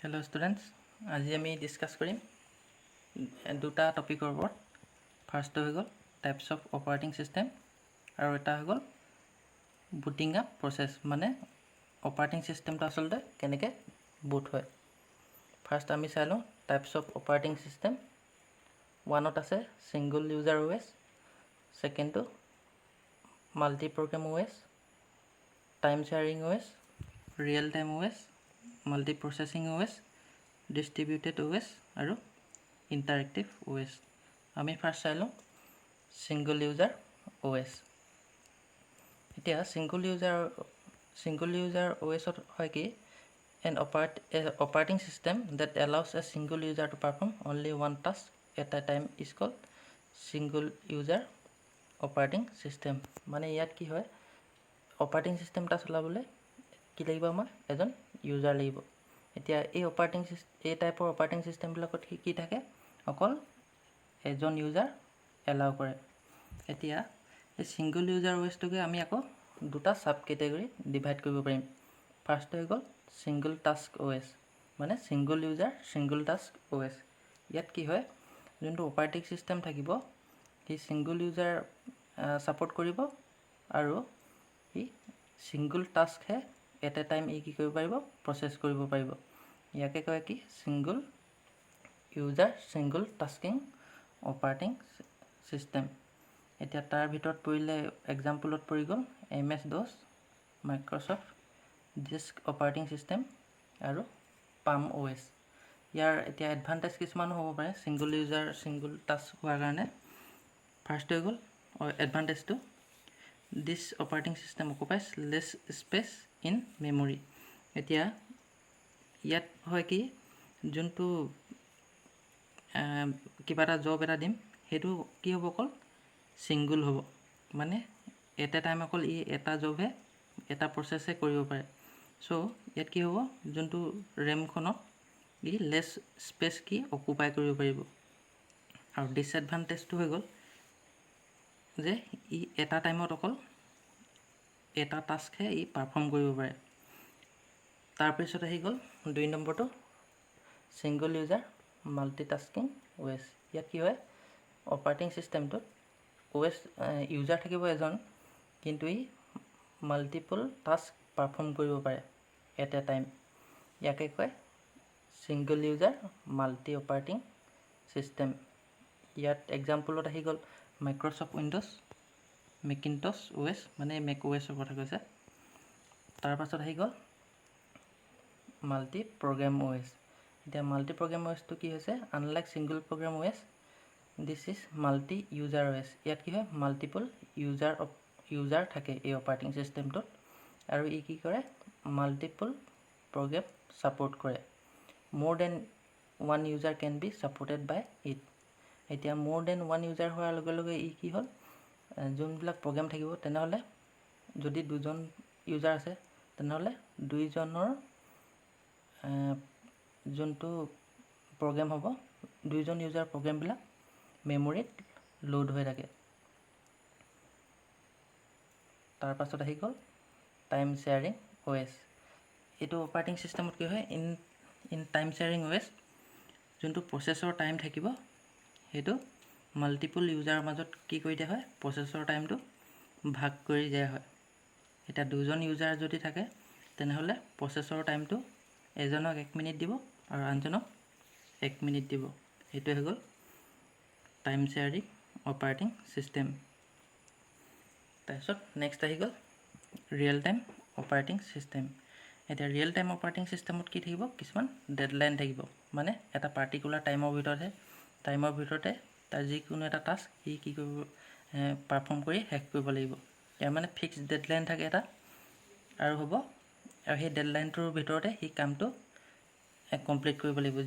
Hello students, আজি আমি discuss কৰিম দুটা টপিকৰ ওপৰত। ফাৰ্স্ট হৈ গ'ল টাইপস অফ অপাৰেটিং সিস্টেম আৰু এটা হৈ গ'ল বুটিং আপ প্ৰসেস, মানে অপাৰেটিং সিস্টেমটো আসলতে কেনেকৈ বুট হয়। ফাৰ্স্ট আমি চাই লওঁ টাইপস অফ অপাৰেটিং সিস্টেম। ওৱানত আছে সিঙ্গল ইউজাৰ OS, সেকেন্ডটো multi program OS, time sharing OS, real time OS, multi processing OS, distributed OS আৰু ইন্টাৰেক্টিভ OS। আমি ফাৰ্স্ট চাই লওঁ সিঙ্গল ইউজাৰ OS। এতিয়া সিঙ্গল ইউজাৰ OS হয় কি an operating system that allows a single user to perform only one task at a time is called single user operating system। মানে ইয়াত কি হয়, অপাৰেটিং সিস্টেমটা চলাবলৈ কি লাগিব, আমাৰ এজন ইউজাৰ লাগিব। এতিয়া এই টাইপৰ অপাৰেটিং সিস্টেমবিলাকত কি থাকে, অকল এজন ইউজাৰ এলাউ কৰে। এতিয়া এই সিঙ্গল ইউজাৰ OSটোকে আমি আকৌ দুটা সাব কেটেগৰি ডিভাইড কৰিব পাৰিম। ফাৰ্স্ট হৈ গ'ল সিঙ্গল টাস্ক OS, মানে single user single task OS। ইয়াত কি হয়, যোনটো অপাৰেটিং সিস্টেম থাকিব সি সিঙ্গল ইউজাৰ সাপোৰ্ট কৰিব আৰু সি সিঙ্গল টাস্কহে এট এ টাইম কি কৰিব পাৰিব, প্ৰসেস কৰিব পাৰিব। ইয়াকে কয় কি single user single tasking operating system. এতিয়া তাৰ ভিতৰত পৰিলে এক্সাম্পলত পৰি গ'ল MS-DOS, Microsoft disk operating system আৰু পাম OS। ইয়াৰ এতিয়া এডভান্টেজ কিছুমানো হ'ব পাৰে সিঙ্গল ইউজাৰ সিঙ্গল টাস্ক হোৱাৰ কাৰণে। ফাৰ্স্ট হৈ গ'ল এডভান্টেজটো, this operating system occupies less space in memory. এতিয়া ইয়াত হয় কি, যোনটো কিবা এটা জব এটা দিম সেইটো কি হ'ব, অকল সিঙ্গল হ'ব, মানে এট এ টাইম অকল এটা জবহে এটা প্ৰসেসহে কৰিব পাৰে। চ' ইয়াত কি হ'ব, যোনটো ৰেমখনত লেছ স্পেচ কি অকুপাই কৰিব পাৰিব। আৰু ডিসএডভান্টেজটো হৈ গ'ল যে এটা টাইমত অকল এটা টাস্কহে পাৰফৰ্ম কৰিব পাৰে। তাৰপিছত আহি গ'ল 2 নম্বৰটো সিঙ্গল ইউজাৰ মাল্টিটাস্কিং OS। ইয়াত কি হয়, অপাৰেটিং সিস্টেমটোত OS ইউজাৰ থাকিব এজন, কিন্তু মাল্টিপল টাস্ক পাৰফৰ্ম কৰিব পাৰে এট এ টাইম। ইয়াকে কয় single user multi operating system. ইয়াত এক্সাম্পলত আহি গ'ল মাইক্ৰ'ছফ্ট উইণ্ডোজ, মেকিনটছ OS, মানে মেক OSৰ কথা কৈছে। তাৰপাছত আহি গ'ল মাল্টি প্ৰগ্ৰাম OS। এতিয়া মাল্টি প্ৰগ্ৰাম OSটো কি হৈছে, unlike single program OS, this is multi user OS। ইয়াত কি হয়, মাল্টিপল ইউজাৰ থাকে এই অপাৰেটিং সিস্টেমটোত, আৰু কি কৰে, মাল্টিপল প্ৰগ্ৰাম সাপোৰ্ট কৰে। More than one user can be supported by it. এতিয়া মোৰ দেন ওৱান ইউজাৰ হোৱাৰ লগে লগে কি হ'ল, যোনবিলাক প্ৰগ্ৰাম থাকিব, তেনেহ'লে যদি দুজন ইউজাৰ আছে তেনেহ'লে দুইজনৰ যোনটো প্ৰগ্ৰাম হ'ব, দুইজন ইউজাৰ প্ৰগ্ৰামবিলাক মেমৰিত লোড হৈ থাকে। তাৰপাছত আহি গ'ল টাইম শ্বেয়াৰিং OS। এইটো অপাৰেটিং সিস্টেমত কি হয়, ইন টাইম শ্বেয়াৰিং OS যোনটো প্ৰচেছৰ টাইম থাকিব সেইটো মাল্টিপল ইউজাৰৰ মাজত কি কৰি দিয়া হয়, প্ৰচেছৰ টাইমটো ভাগ কৰি দিয়া হয়। এতিয়া দুজন ইউজাৰ যদি থাকে তেনেহ'লে প্ৰচেছৰ টাইমটো এজনক 1 মিনিট দিব আৰু আনজনক 1 মিনিট দিব। এইটোৱে হৈ গ'ল টাইম শ্বেয়াৰিং অপাৰেটিং সিস্টেম। তাৰপিছত নেক্সট আহি গ'ল ৰিয়েল টাইম অপাৰেটিং সিস্টেম। এতিয়া ৰিয়েল টাইম অপাৰেটিং সিস্টেমত কি থাকিব, কিছুমান ডেডলাইন থাকিব, মানে এটা পাৰ্টিকুলাৰ টাইমৰ ভিতৰতে তাৰ যিকোনো এটা টাস্ক সি কি কৰিব, পাৰফৰ্ম কৰি শেষ কৰিব লাগিব। ইয়াৰ মানে ফিক্স ডেডলাইন থাকে এটা, আৰু হ'ব, আৰু সেই ডেডলাইনটোৰ ভিতৰতে সি কামটো কমপ্লিট কৰিব লাগিব।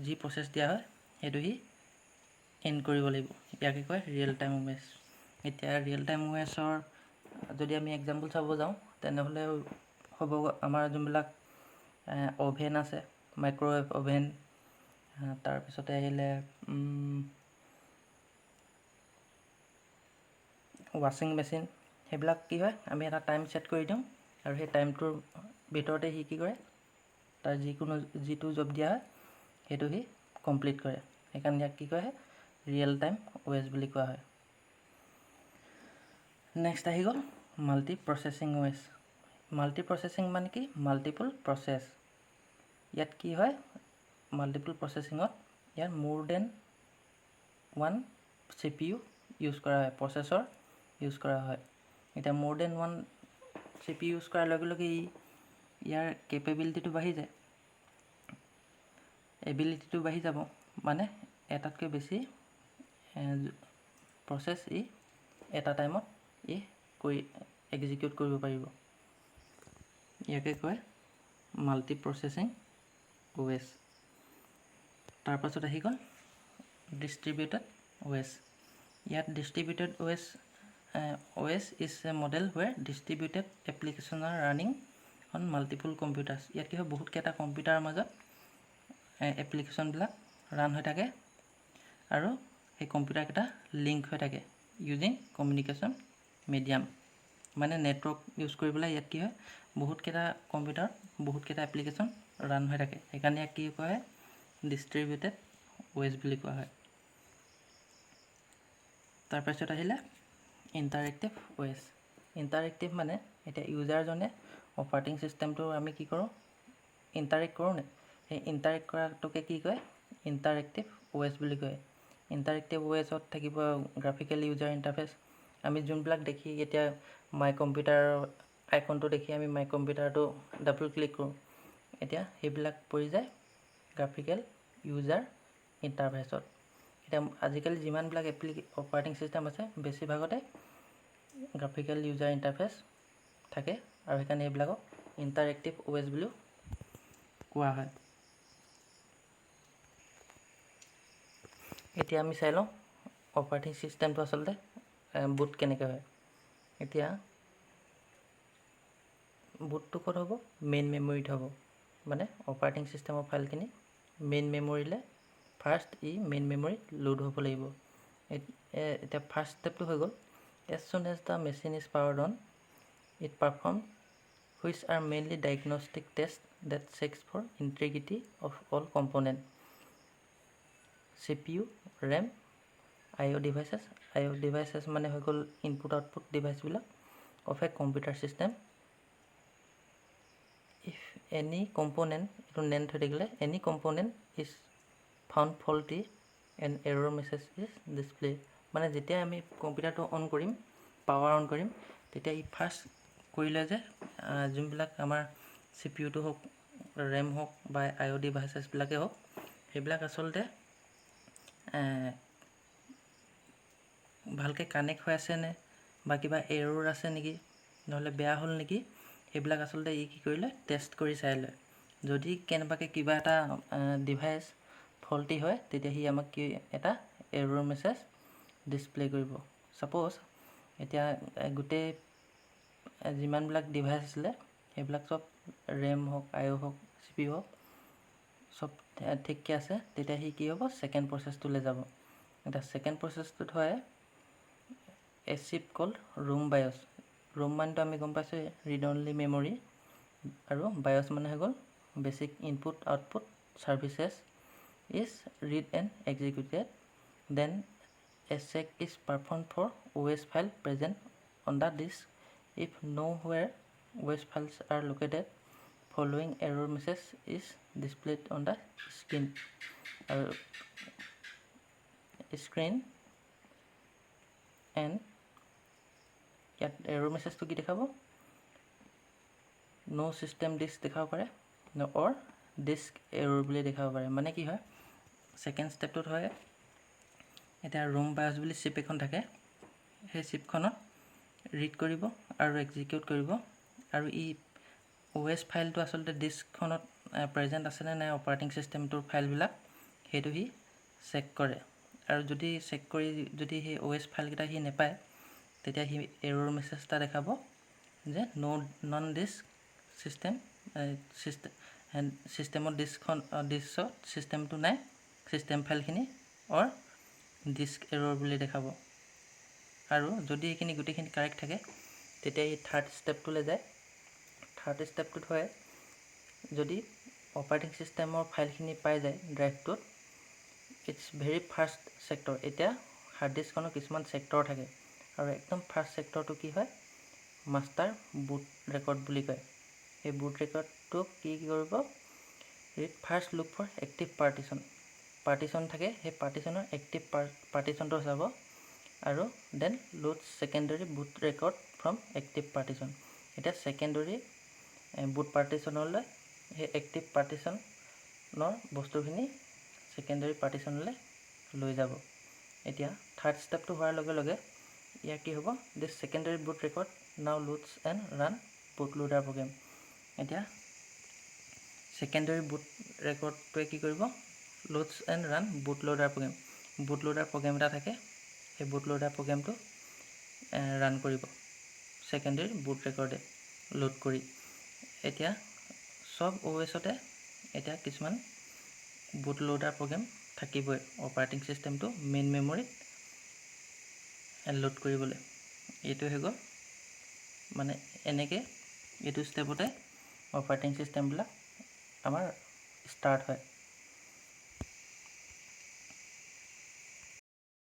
যি প্ৰচেছ দিয়া হয় সেইটো সি এণ্ড কৰিব লাগিব। ইয়াকে কয় ৰিয়েল টাইম OS। এতিয়া ৰিয়েল টাইম OSৰ যদি আমি এক্সাম্পল চাব যাওঁ তেনেহ'লে হ'ব আমাৰ যোনবিলাক অভেন আছে, মাইক্ৰ'ৱেভ অভেন, তাৰপিছতে আহিলে ৱাশ্বিং মেচিন। সেইবিলাক কি হয়, আমি এটা টাইম ছেট কৰি দিওঁ আৰু সেই টাইমটোৰ ভিতৰতে সি কি কৰে, তাৰ যিটো জব দিয়া হয় সেইটো সি কমপ্লিট কৰে। সেইকাৰণে ইয়াক কি কোৱা হয় ৰিয়েল টাইম OS বুলি কোৱা হয়। নেক্সট আহি গ'ল multi processing OS। Multi processing মানে কি মাল্টিপুল প্ৰচেছ। ইয়াত কি হয় মাল্টিপুল প্ৰচেছিঙত ইয়াত মোৰ দেন ওৱান CPU ইউজ কৰা হয়, প্ৰচেছৰ ইউজ কৰা হয়। এতিয়া more than one CPU use কৰাৰ লগে লগে ইয়াৰ কেপেবিলিটিটো বাঢ়ি যায়, এবিলিটিটো বাঢ়ি যাব, মানে এটাতকৈ বেছি প্ৰচেছ এটা টাইমত এক্সিকিউট কৰিব পাৰিব। ইয়াকে কয় মাল্টি প্ৰচেছিং OS। তাৰপাছত আহি গ'ল ডিষ্ট্ৰিবিউটেড OS। ইয়াত distributed OS is a model where distributed applications are running on multiple computers। ইয়াত কি হয় বহুতকেইটা কম্পিউটাৰৰ মাজত এপ্লিকেশ্যনবিলাক ৰান হৈ থাকে আৰু সেই কম্পিউটাৰকেইটা লিংক হৈ থাকে ইউজিং কমিউনিকেশ্যন মিডিয়াম, মানে নেটৱৰ্ক ইউজ কৰি পেলাই ইয়াত কি হয় বহুতকেইটা কম্পিউটাৰ বহুতকেইটা এপ্লিকেশ্যন ৰান হৈ থাকে। সেইকাৰণে ইয়াক কি কোৱা হয় ডিষ্ট্ৰিবিউটেড OS বুলি কোৱা হয়। তাৰপাছত আহিলে ইণ্টাৰেক্টিভ OS। ইণ্টাৰেক্টিভ মানে এতিয়া ইউজাৰজনে অপাৰেটিং চিষ্টেমটো আমি কি কৰোঁ ইণ্টাৰেক্ট কৰোঁ নে, সেই ইণ্টাৰেক্ট কৰাটোকে কি কয় ইণ্টাৰেক্টিভ OS বুলি কয়। ইণ্টাৰেক্টিভ OSত থাকিব গ্ৰাফিকেল ইউজাৰ ইণ্টাৰফেচ। আমি যোনবিলাক দেখি এতিয়া মাই কম্পিউটাৰ আইকনটো দেখি আমি মাই কম্পিউটাৰটো ডাবল ক্লিক কৰোঁ, এতিয়া সেইবিলাক পৰি যায় গ্ৰাফিকেল ইউজাৰ ইণ্টাৰফেচত। এতিয়া আজিকালি যিমানবিলাক অপাৰেটিং চিষ্টেম আছে বেছিভাগতে গ্ৰাফিকেল ইউজাৰ ইণ্টাৰফেচ থাকে আৰু সেইকাৰণে এইবিলাকক ইণ্টাৰেক্টিভ OS বুলিও কোৱা হয়। এতিয়া আমি চাই লওঁ অপাৰেটিং চিষ্টেমটো আচলতে বুট কেনেকৈ হয়। এতিয়া বুটটো ক'ত হ'ব মেইন মেমৰিত হ'ব, মানে অপাৰেটিং চিষ্টেমৰ ফাইলখিনি মেইন মেমৰিলৈ ফাৰ্ষ্ট মেইন মেমৰিত লোড হ'ব লাগিব। এতিয়া ফাৰ্ষ্ট ষ্টেপটো হৈ গ'ল as soon as the machine is powered on it performs which are mainly diagnostic tests that checks for integrity of all components CPU RAM IO devices মানে হৈ গ'ল ইনপুট আউটপুট ডিভাইচবিলাক of a computer system। if any component এইটো নেন থৈ থাকিলে any component is found faulty an error message is displayed। মানে যেতিয়া আমি কম্পিউটাৰটো অন কৰিম পাৱাৰ অন কৰিম তেতিয়া ফাৰ্ষ্ট কৰিলে যে যোনবিলাক আমাৰ CPUটো হওক RAM হওক বা IO ডিভাইচেছবিলাকে হওক সেইবিলাক আচলতে ভালকৈ কানেক্ট হৈ আছে নে বা কিবা এৰৰ আছে নেকি নহ'লে বেয়া হ'ল নেকি সেইবিলাক আচলতে কি কৰিলে টেষ্ট কৰি চাই লয়। যদি কেনেবাকৈ কিবা এটা ডিভাইচ ফল্টি হয় তেতিয়া সি আমাক কি এটা এৰৰ মেছেজ ডিছপ্লে কৰিব। ছাপ'জ এতিয়া গোটেই যিমানবিলাক ডিভাইচ আছিলে সেইবিলাক চব RAM হওক IO হওক CPU হওক চব ঠিককৈ আছে, তেতিয়া সি কি হ'ব ছেকেণ্ড প্ৰচেছটোলৈ যাব। এতিয়া ছেকেণ্ড প্ৰচেছটোত হয় a chip call room বায়ছ। Room মানেতো আমি গম পাইছোঁ ৰিড অনলি মেমৰি আৰু বায়ছ মানে হৈ গ'ল basic input output services is read and executed, then a check is performed for OS file present on the disk. If nowhere OS files are located, following error message is displayed on the screen and ইয়াত error messageটো কি দেখাব no system disk দেখাব পাৰে or disk error বুলি দেখাব পাৰে। মানে কি হয় ছেকেণ্ড ষ্টেপটোত হয় এতিয়া ৰুম বায়ছ বুলি চিপ এখন থাকে, সেই চিপখনত ৰিড কৰিব আৰু এক্সিকিউট কৰিব আৰু OS ফাইলটো আচলতে ডিস্কখনত প্ৰেজেণ্ট আছেনে নাই অপাৰেটিং চিষ্টেমটোৰ ফাইলবিলাক সেইটো সি চেক কৰে। আৰু যদি চেক কৰি যদি সেই OS ফাইলকেইটা সি নেপায় তেতিয়া সি এৰৰ মেছেজ এটা দেখাব যে নন ডিস্ক চিষ্টেমত ডিস্কত চিষ্টেমটো নাই চিষ্টেম ফাইলখিনি অৰ ডিস্ক এৰৰ বুলি দেখাব। আৰু যদি এইখিনি গোটেইখিনি কাৰেক্ট থাকে তেতিয়া এই থাৰ্ড ষ্টেপটোলৈ যায়। থাৰ্ড ষ্টেপটোত হয় যদি অপাৰেটিং ছিষ্টেমৰ ফাইলখিনি পাই যায় ড্ৰাইভটোত, ইটছ ভেৰি ফাৰ্ষ্ট ছেক্টৰ। এতিয়া হাৰ্ড ডিস্কখনৰ কিছুমান ছেক্টৰ থাকে আৰু একদম ফাৰ্ষ্ট ছেক্টৰটো কি হয়, মাষ্টাৰ বুট ৰেকৰ্ড বুলি কয়। এই বুট ৰেকৰ্ডটোক কি কৰিব, read first look for active partition থাকে, সেই পাৰ্টিশ্যনৰ এক্টিভ পাৰ্টিশ্যনটো চাব আৰু then load secondary boot record from active partition. এতিয়া ছেকেণ্ডেৰী বুট পাৰ্টিশ্যনলৈ সেই এক্টিভ পাৰ্টিশ্যনৰ বস্তুখিনি ছেকেণ্ডেৰী পাৰ্টিশ্যনলৈ লৈ যাব। এতিয়া থাৰ্ড ষ্টেপটো হোৱাৰ লগে লগে ইয়াৰ কি হ'ব, দিছ secondary boot record now loads and run boot loader program. এতিয়া ছেকেণ্ডেৰী বুট ৰেকৰ্ডটোৱে কি কৰিব, loads and run boot loader program. Boot loader program এটা থাকে, সেই বুট লোডাৰ প্ৰগ্ৰেমটো ৰান কৰিব ছেকেণ্ডেৰী বুট ৰেকৰ্ডে লোড কৰি। এতিয়া চব OSতে এতিয়া কিছুমান বুট লোডাৰ প্ৰগ্ৰেম থাকিবই অপাৰেটিং ছিষ্টেমটো মেইন মেমৰিত লোড কৰিবলৈ। এইটো হৈ গ'ল, মানে এনেকৈ এইটো ষ্টেপতে অপাৰেটিং ছিষ্টেমবিলাক আমাৰ ষ্টাৰ্ট হয়।